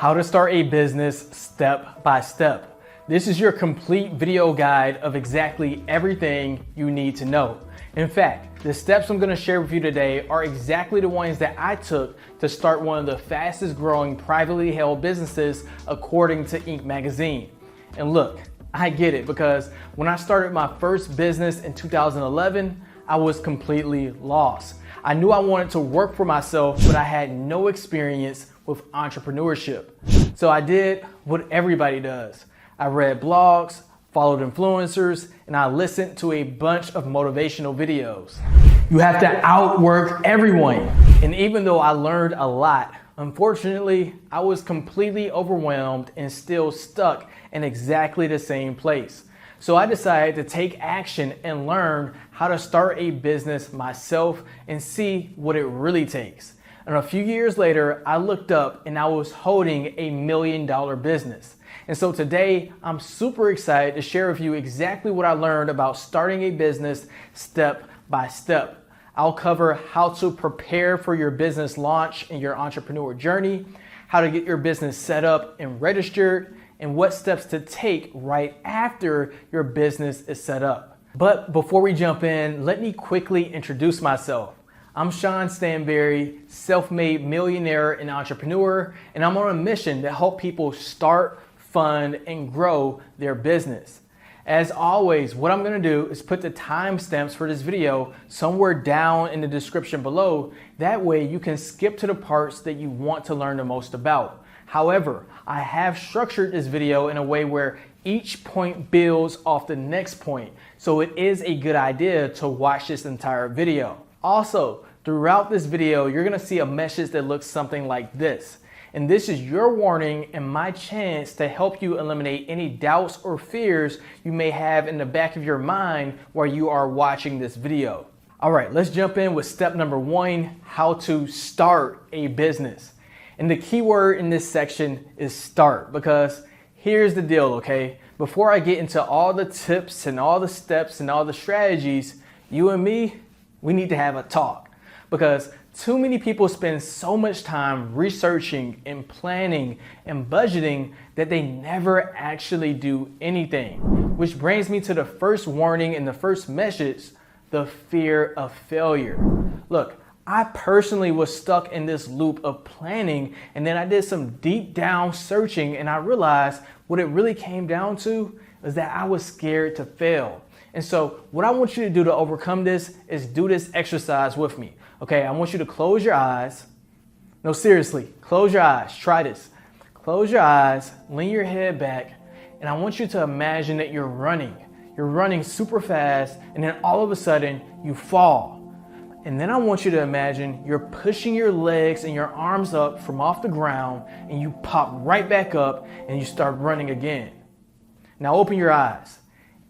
How to start a business step by step. This is your complete video guide of exactly everything you need to know. In fact, the steps I'm going to share with you today are exactly the ones that I took to start one of the fastest growing privately held businesses according to Inc. magazine. And look, I get it, because when I started my first business in 2011, I was completely lost. I knew I wanted to work for myself, but I had no experience with entrepreneurship. So I did what everybody does. I read blogs, followed influencers, and I listened to a bunch of motivational videos. You have to outwork everyone. And even though I learned a lot, unfortunately, I was completely overwhelmed and still stuck in exactly the same place. So I decided to take action and learn how to start a business myself and see what it really takes. And a few years later, I looked up and I was holding $1 million business. And so today, I'm super excited to share with you exactly what I learned about starting a business step by step. I'll cover how to prepare for your business launch and your entrepreneur journey, how to get your business set up and registered, and what steps to take right after your business is set up. But before we jump in, let me quickly introduce myself. I'm Standberry, self-made millionaire and entrepreneur, and I'm on a mission to help people start, fund, and grow their business. As always, what I'm gonna do is put the timestamps for this video somewhere down in the description below. That way you can skip to the parts that you want to learn the most about. However, I have structured this video in a way where each point builds off the next point, so it is a good idea to watch this entire video. Also, throughout this video, you're gonna see a message that looks something like this. And this is your warning and my chance to help you eliminate any doubts or fears you may have in the back of your mind while you are watching this video. All right, let's jump in with step number 1, how to start a business. And the key word in this section is start, because here's the deal, okay? Before I get into all the tips and all the steps and all the strategies, you and me, we need to have a talk, because too many people spend so much time researching and planning and budgeting that they never actually do anything. Which brings me to the first warning and the first message, the fear of failure. Look, I personally was stuck in this loop of planning, and then I did some deep down searching and I realized what it really came down to is that I was scared to fail. And so what I want you to do to overcome this is do this exercise with me. Okay, I want you to close your eyes. No, seriously, close your eyes. Try this. Close your eyes, lean your head back, and I want you to imagine that you're running. You're running super fast, and then all of a sudden you fall. And then I want you to imagine you're pushing your legs and your arms up from off the ground, and you pop right back up and you start running again. Now open your eyes.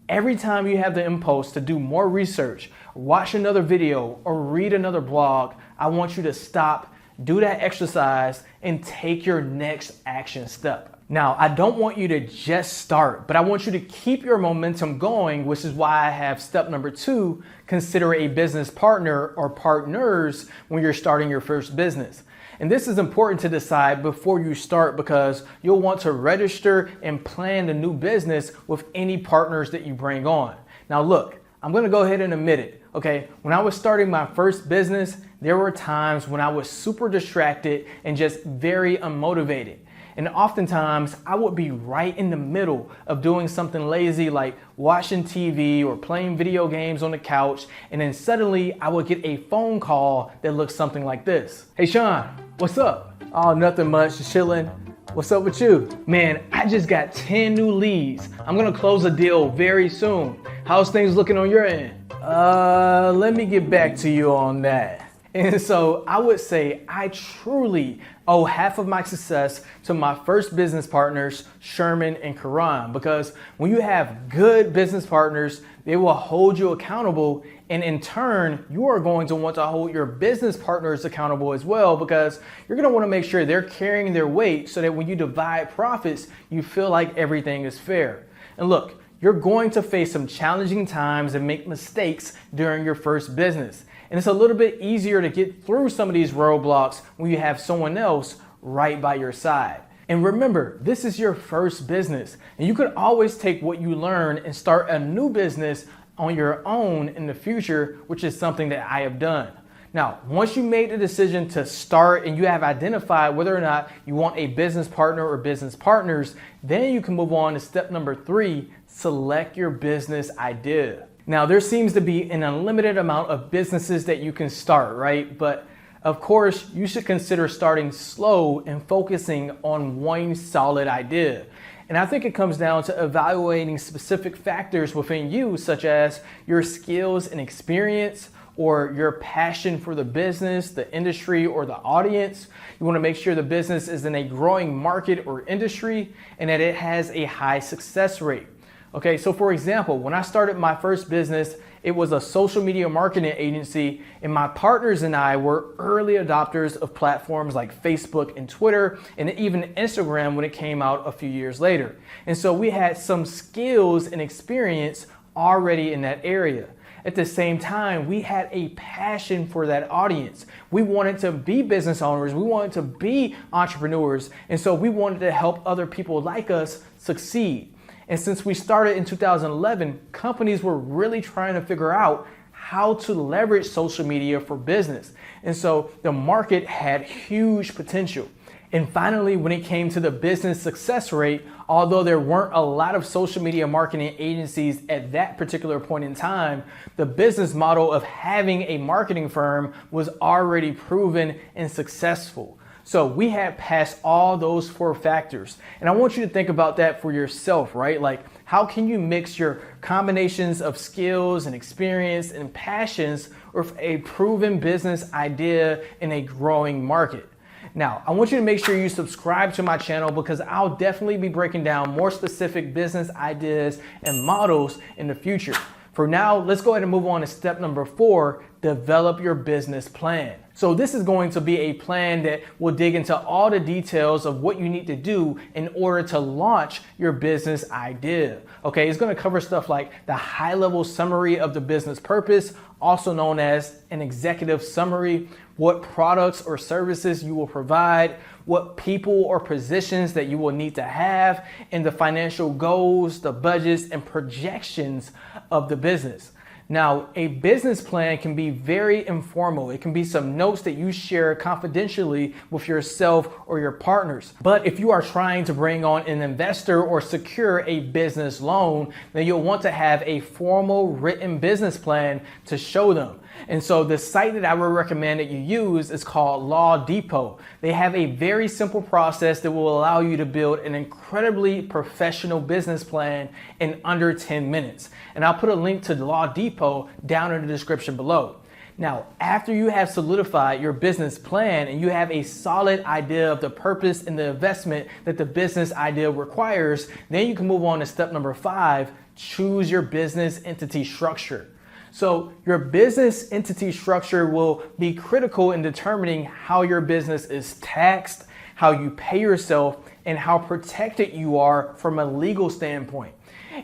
Every time you have the impulse to do more research, watch another video, or read another blog, I want you to stop, do that exercise, and take your next action step. Now, I don't want you to just start, but I want you to keep your momentum going, which is why I have step number 2, consider a business partner or partners when you're starting your first business. And this is important to decide before you start, because you'll want to register and plan the new business with any partners that you bring on. Now look, I'm gonna go ahead and admit it, okay? When I was starting my first business, there were times when I was super distracted and just very unmotivated. And oftentimes I would be right in the middle of doing something lazy like watching TV or playing video games on the couch, and then suddenly I would get a phone call that looks something like this. Hey Sean, what's up? Oh, nothing much, just chilling. What's up with you? Man, I just got 10 new leads. I'm gonna close a deal very soon. How's things looking on your end? Let me get back to you on that. And so I would say I truly owe half of my success to my first business partners, Sherman and Karan, because when you have good business partners, they will hold you accountable, and in turn, you are going to want to hold your business partners accountable as well, because you're going to want to make sure they're carrying their weight so that when you divide profits, you feel like everything is fair. And look, you're going to face some challenging times and make mistakes during your first business. And it's a little bit easier to get through some of these roadblocks when you have someone else right by your side. And remember, this is your first business, and you could always take what you learn and start a new business on your own in the future, which is something that I have done. Now, once you made the decision to start and you have identified whether or not you want a business partner or business partners, then you can move on to step number 3, select your business idea. Now, there seems to be an unlimited amount of businesses that you can start, right? But of course, you should consider starting slow and focusing on one solid idea. And I think it comes down to evaluating specific factors within you, such as your skills and experience, or your passion for the business, the industry, or the audience. You want to make sure the business is in a growing market or industry and that it has a high success rate. Okay, so for example, when I started my first business, it was a social media marketing agency, and my partners and I were early adopters of platforms like Facebook and Twitter, and even Instagram when it came out a few years later. And so we had some skills and experience already in that area. At the same time, we had a passion for that audience. We wanted to be business owners. We wanted to be entrepreneurs. And so we wanted to help other people like us succeed. And since we started in 2011, companies were really trying to figure out how to leverage social media for business. And so the market had huge potential. And finally, when it came to the business success rate, although there weren't a lot of social media marketing agencies at that particular point in time, the business model of having a marketing firm was already proven and successful. So we had passed all those 4 factors. And I want you to think about that for yourself, right? Like, how can you mix your combinations of skills and experience and passions with a proven business idea in a growing market? Now, I want you to make sure you subscribe to my channel because I'll definitely be breaking down more specific business ideas and models in the future. For now, let's go ahead and move on to step number 4, develop your business plan. So this is going to be a plan that will dig into all the details of what you need to do in order to launch your business idea. Okay, it's going to cover stuff like the high-level summary of the business purpose, also known as an executive summary, what products or services you will provide, what people or positions that you will need to have, and the financial goals, the budgets, and projections of the business. Now, a business plan can be very informal. It can be some notes that you share confidentially with yourself or your partners. But if you are trying to bring on an investor or secure a business loan, then you'll want to have a formal written business plan to show them. And so the site that I would recommend that you use is called Law Depot. They have a very simple process that will allow you to build an incredibly professional business plan in under 10 minutes. And I'll put a link to Law Depot down in the description below. Now, after you have solidified your business plan and you have a solid idea of the purpose and the investment that the business idea requires, then you can move on to step number 5, choose your business entity structure. So your business entity structure will be critical in determining how your business is taxed, how you pay yourself, and how protected you are from a legal standpoint.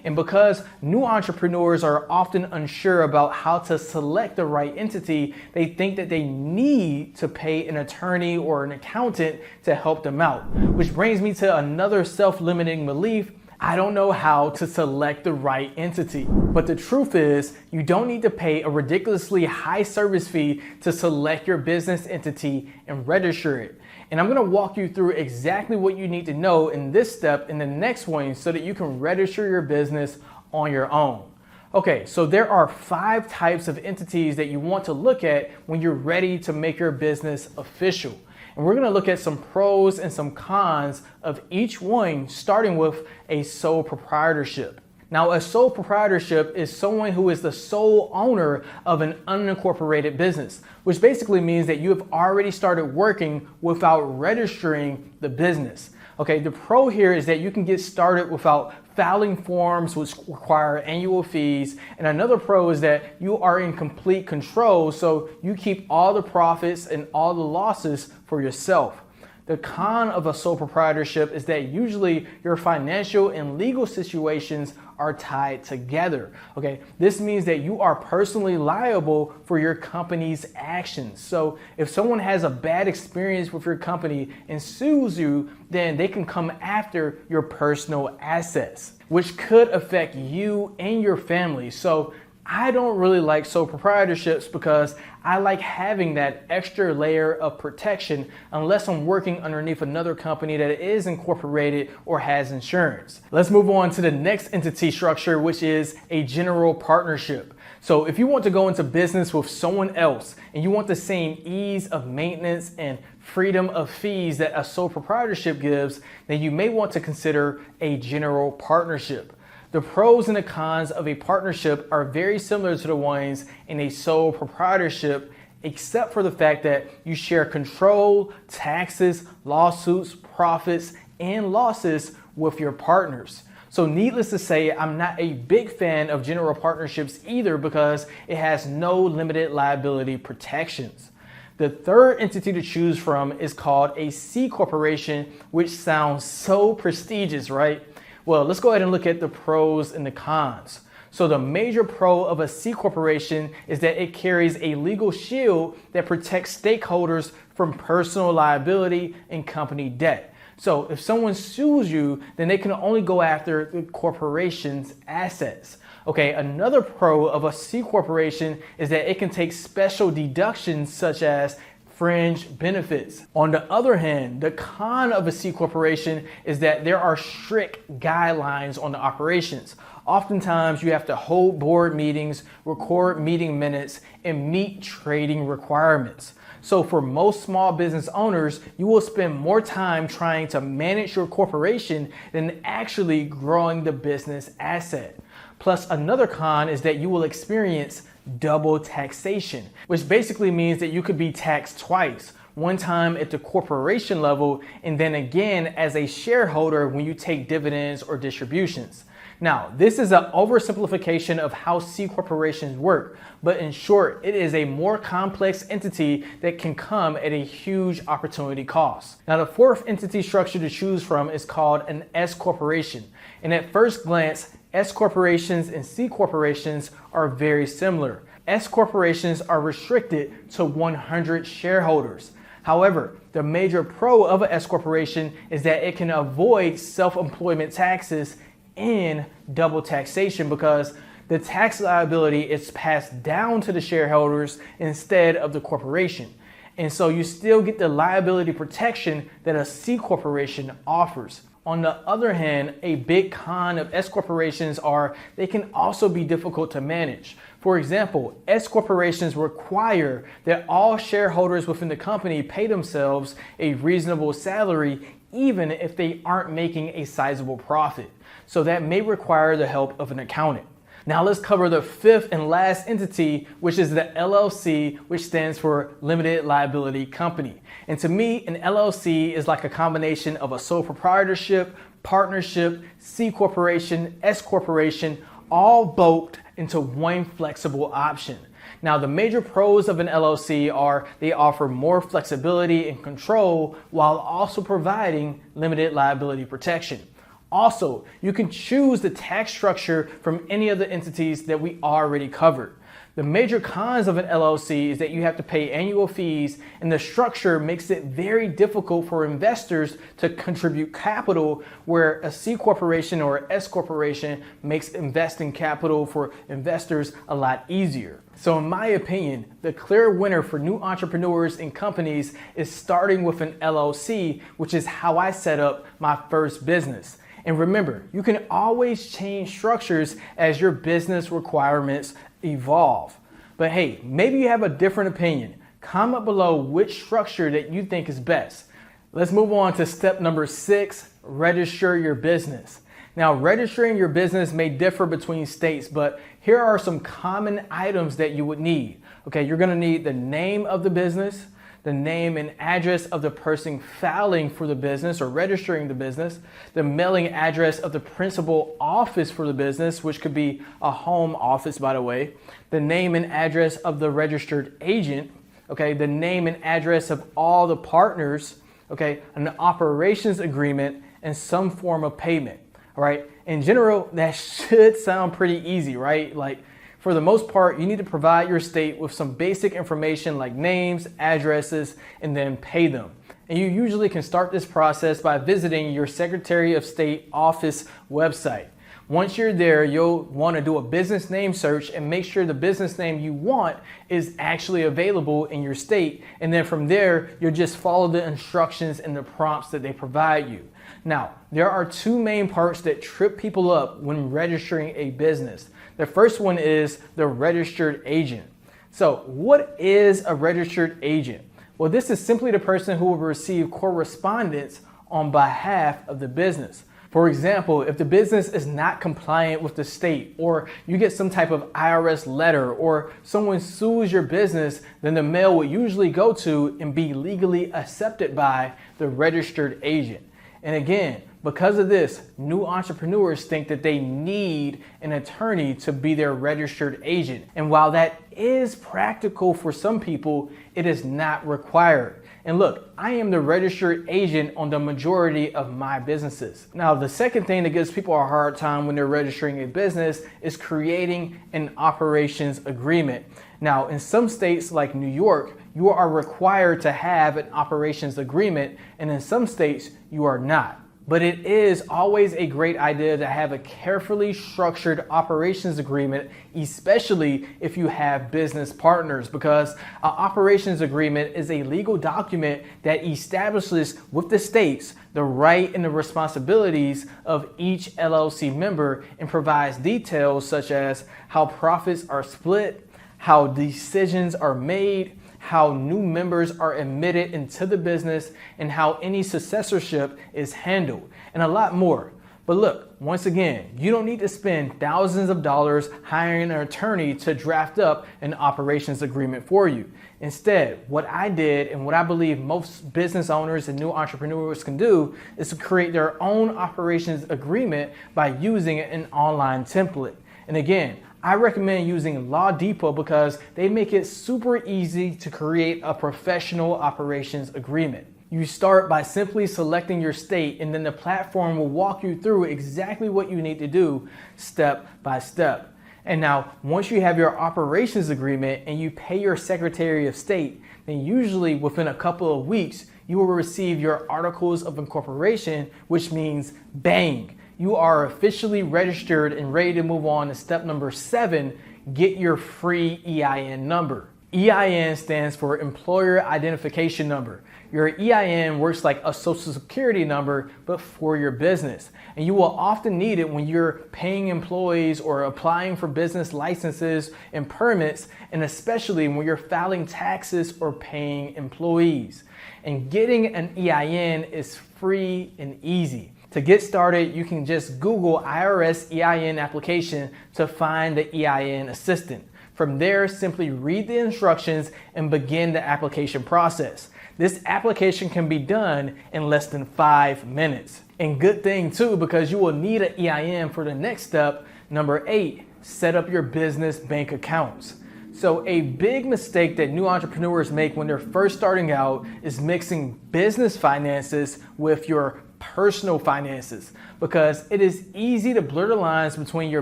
And because new entrepreneurs are often unsure about how to select the right entity, they think that they need to pay an attorney or an accountant to help them out. Which brings me to another self-limiting belief: I don't know how to select the right entity. But the truth is, you don't need to pay a ridiculously high service fee to select your business entity and register it. And I'm gonna walk you through exactly what you need to know in this step in the next one so that you can register your business on your own. Okay, so there are 5 types of entities that you want to look at when you're ready to make your business official. And we're gonna look at some pros and some cons of each one, starting with a sole proprietorship. Now, a sole proprietorship is someone who is the sole owner of an unincorporated business, which basically means that you have already started working without registering the business. Okay, the pro here is that you can get started without filing forms which require annual fees. And another pro is that you are in complete control, so you keep all the profits and all the losses for yourself. The con of a sole proprietorship is that usually your financial and legal situations are tied together. Okay, this means that you are personally liable for your company's actions. So if someone has a bad experience with your company and sues you, then they can come after your personal assets, which could affect you and your family. So I don't really like sole proprietorships because I like having that extra layer of protection unless I'm working underneath another company that is incorporated or has insurance. Let's move on to the next entity structure, which is a general partnership. So if you want to go into business with someone else and you want the same ease of maintenance and freedom of fees that a sole proprietorship gives, then you may want to consider a general partnership. The pros and the cons of a partnership are very similar to the ones in a sole proprietorship, except for the fact that you share control, taxes, lawsuits, profits, and losses with your partners. So needless to say, I'm not a big fan of general partnerships either because it has no limited liability protections. The third entity to choose from is called a C corporation, which sounds so prestigious, right? Well, let's go ahead and look at the pros and the cons. So the major pro of a C corporation is that it carries a legal shield that protects stakeholders from personal liability and company debt. So if someone sues you, then they can only go after the corporation's assets. Okay, another pro of a C corporation is that it can take special deductions such as fringe benefits. On the other hand, the con of a C corporation is that there are strict guidelines on the operations. Oftentimes you have to hold board meetings, record meeting minutes, and meet trading requirements. So for most small business owners, you will spend more time trying to manage your corporation than actually growing the business asset. Plus, another con is that you will experience double taxation, which basically means that you could be taxed twice. One time at the corporation level and then again as a shareholder when you take dividends or distributions. Now, this is an oversimplification of how C corporations work, but in short, it is a more complex entity that can come at a huge opportunity cost. Now, the fourth entity structure to choose from is called an S corporation. And at first glance, S corporations and C corporations are very similar. S corporations are restricted to 100 shareholders. However, the major pro of an S corporation is that it can avoid self-employment taxes and double taxation because the tax liability is passed down to the shareholders instead of the corporation. And so you still get the liability protection that a C corporation offers. On the other hand, a big con of S corporations are they can also be difficult to manage. For example, S corporations require that all shareholders within the company pay themselves a reasonable salary even if they aren't making a sizable profit. So that may require the help of an accountant. Now let's cover the fifth and last entity, which is the LLC, which stands for Limited Liability Company. And to me, an LLC is like a combination of a sole proprietorship, partnership, C corporation, S corporation, all bulked into one flexible option. Now, the major pros of an LLC are they offer more flexibility and control while also providing limited liability protection. Also, you can choose the tax structure from any of the entities that we already covered. The major cons of an LLC is that you have to pay annual fees, and the structure makes it very difficult for investors to contribute capital, where a C corporation or S corporation makes investing capital for investors a lot easier. So in my opinion, the clear winner for new entrepreneurs and companies is starting with an LLC, which is how I set up my first business. And remember, you can always change structures as your business requirements evolve. But hey, maybe you have a different opinion. Comment below which structure that you think is best. Let's move on to step number 6, register your business. Now, registering your business may differ between states, but here are some common items that you would need. Okay, you're gonna need the name of the business, the name and address of the person filing for the business or registering the business, the mailing address of the principal office for the business, which could be a home office, by the way, the name and address of the registered agent, okay, the name and address of all the partners, okay, an operations agreement, and some form of payment. All right. In general, that should sound pretty easy, right? Like, for the most part, you need to provide your state with some basic information like names, addresses, and then pay them. And you usually can start this process by visiting your Secretary of State office website. Once you're there, you'll want to do a business name search and make sure the business name you want is actually available in your state. And then from there, you'll just follow the instructions and the prompts that they provide you. Now, there are two main parts that trip people up when registering a business. The first one is the registered agent. So what is a registered agent? Well, this is simply the person who will receive correspondence on behalf of the business. For example, if the business is not compliant with the state, or you get some type of IRS letter, or someone sues your business, then the mail would usually go to and be legally accepted by the registered agent. And again, because of this, new entrepreneurs think that they need an attorney to be their registered agent. And while that is practical for some people, it is not required. And look, I am the registered agent on the majority of my businesses. Now, the second thing that gives people a hard time when they're registering a business is creating an operations agreement. Now, in some states like New York, you are required to have an operations agreement, and in some states, you are not. But it is always a great idea to have a carefully structured operations agreement, especially if you have business partners, because an operations agreement is a legal document that establishes with the states the right and the responsibilities of each LLC member and provides details such as how profits are split, how decisions are made, how new members are admitted into the business, and how any successorship is handled, and a lot more. But look, once again, you don't need to spend thousands of dollars hiring an attorney to draft up an operations agreement for you. Instead, what I did and what I believe most business owners and new entrepreneurs can do is to create their own operations agreement by using an online template. And again, I recommend using Law Depot because they make it super easy to create a professional operations agreement. You start by simply selecting your state, and then the platform will walk you through exactly what you need to do step by step. And now, once you have your operations agreement and you pay your Secretary of State, then usually within a couple of weeks, you will receive your articles of incorporation, which means bang, you are officially registered and ready to move on to step number 7, get your free EIN number. EIN stands for Employer Identification Number. Your EIN works like a social security number, but for your business. And you will often need it when you're paying employees or applying for business licenses and permits, and especially when you're filing taxes or paying employees. And getting an EIN is free and easy. To get started, you can just Google IRS EIN application to find the EIN assistant. From there, simply read the instructions and begin the application process. This application can be done in less than 5 minutes. And good thing too, because you will need an EIN for the next step, number 8, set up your business bank accounts. So a big mistake that new entrepreneurs make when they're first starting out is mixing business finances with your personal finances, because it is easy to blur the lines between your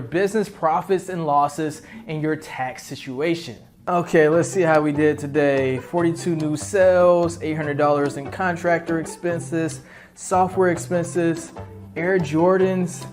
business profits and losses and your tax situation. Okay, let's see how we did today. 42 new sales, $800 in contractor expenses, software expenses, Air Jordans,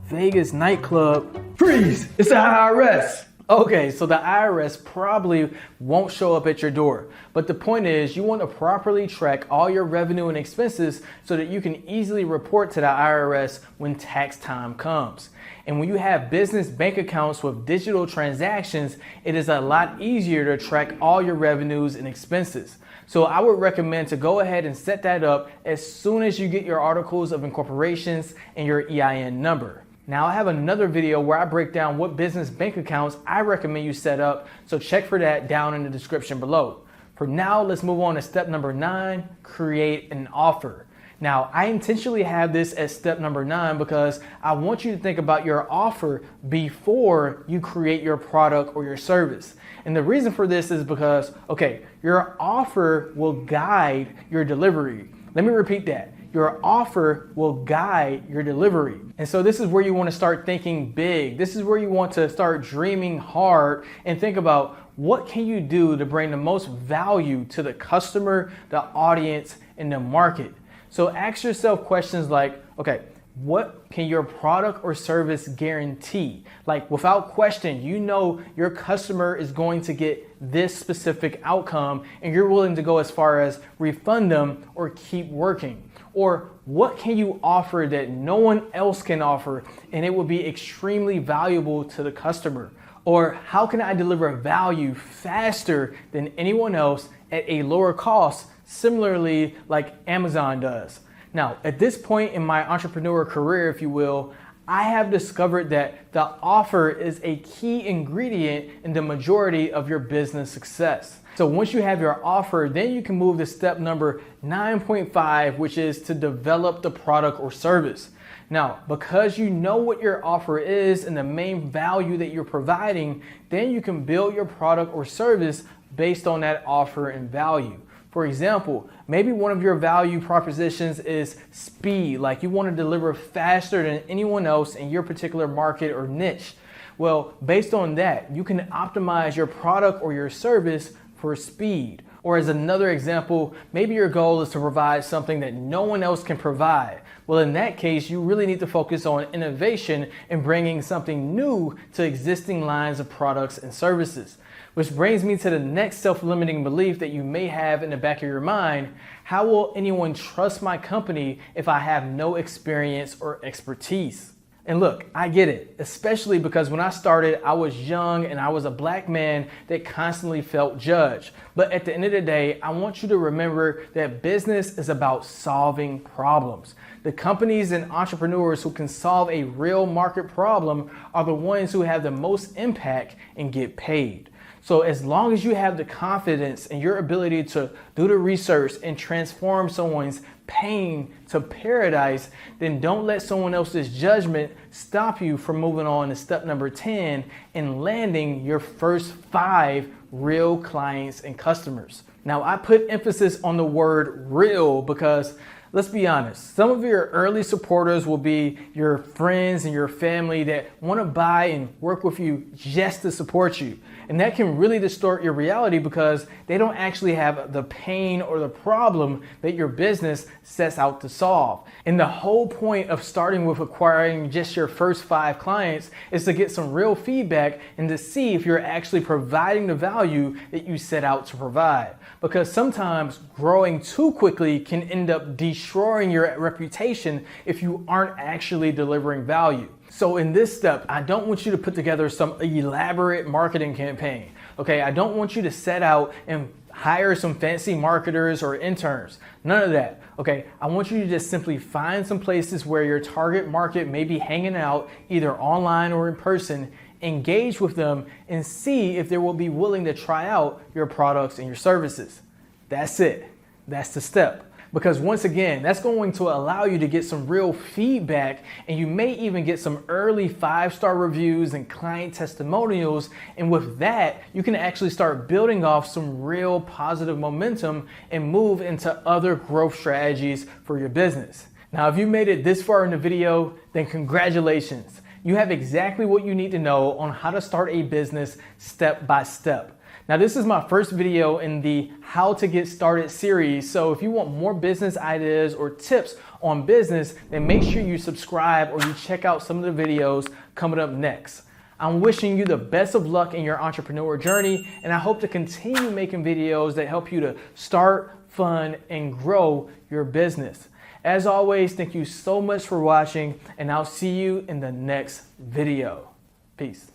Vegas nightclub. Freeze! It's the IRS! Okay, so the IRS probably won't show up at your door, but the point is you want to properly track all your revenue and expenses so that you can easily report to the IRS when tax time comes. And when you have business bank accounts with digital transactions, it is a lot easier to track all your revenues and expenses. So I would recommend to go ahead and set that up as soon as you get your articles of incorporations and your EIN number. Now I have another video where I break down what business bank accounts I recommend you set up, so check for that down in the description below. For now, let's move on to step number 9, create an offer. Now, I intentionally have this as step number 9 because I want you to think about your offer before you create your product or your service. And the reason for this is because, okay, your offer will guide your delivery. Let me repeat that. Your offer will guide your delivery. And so this is where you want to start thinking big. This is where you want to start dreaming hard and think about what can you do to bring the most value to the customer, the audience, and the market. So ask yourself questions like, okay, what can your product or service guarantee? Like without question, you know your customer is going to get this specific outcome and you're willing to go as far as refund them or keep working. Or what can you offer that no one else can offer and it will be extremely valuable to the customer? Or how can I deliver value faster than anyone else at a lower cost, similarly like Amazon does? Now, at this point in my entrepreneur career, if you will, I have discovered that the offer is a key ingredient in the majority of your business success. So once you have your offer, then you can move to step number 9.5, which is to develop the product or service. Now, because you know what your offer is and the main value that you're providing, then you can build your product or service based on that offer and value. For example, maybe one of your value propositions is speed, like you want to deliver faster than anyone else in your particular market or niche. Well, based on that, you can optimize your product or your service for speed. Or as another example, maybe your goal is to provide something that no one else can provide. Well, in that case, you really need to focus on innovation and bringing something new to existing lines of products and services. Which brings me to the next self-limiting belief that you may have in the back of your mind. How will anyone trust my company if I have no experience or expertise? And look, I get it, especially because when I started, I was young and I was a black man that constantly felt judged. But at the end of the day, I want you to remember that business is about solving problems. The companies and entrepreneurs who can solve a real market problem are the ones who have the most impact and get paid. So as long as you have the confidence in your ability to do the research and transform someone's pain to paradise, then don't let someone else's judgment stop you from moving on to step number 10 and landing your first 5 real clients and customers. Now, I put emphasis on the word real because let's be honest, some of your early supporters will be your friends and your family that want to buy and work with you just to support you. And that can really distort your reality because they don't actually have the pain or the problem that your business sets out to solve. And the whole point of starting with acquiring just your first 5 clients is to get some real feedback and to see if you're actually providing the value that you set out to provide. Because sometimes growing too quickly can end up destroying your reputation if you aren't actually delivering value. So in this step, I don't want you to put together some elaborate marketing campaign. Okay, I don't want you to set out and hire some fancy marketers or interns. None of that. Okay, I want you to just simply find some places where your target market may be hanging out, either online or in person, engage with them and see if they will be willing to try out your products and your services. That's it. That's the step. Because once again, that's going to allow you to get some real feedback and you may even get some early 5-star reviews and client testimonials. And with that, you can actually start building off some real positive momentum and move into other growth strategies for your business. Now, if you made it this far in the video, then congratulations. You have exactly what you need to know on how to start a business step by step. Now, this is my first video in the How to Get Started series. So if you want more business ideas or tips on business, then make sure you subscribe or you check out some of the videos coming up next. I'm wishing you the best of luck in your entrepreneur journey, and I hope to continue making videos that help you to start, fund, and grow your business. As always, thank you so much for watching, and I'll see you in the next video. Peace.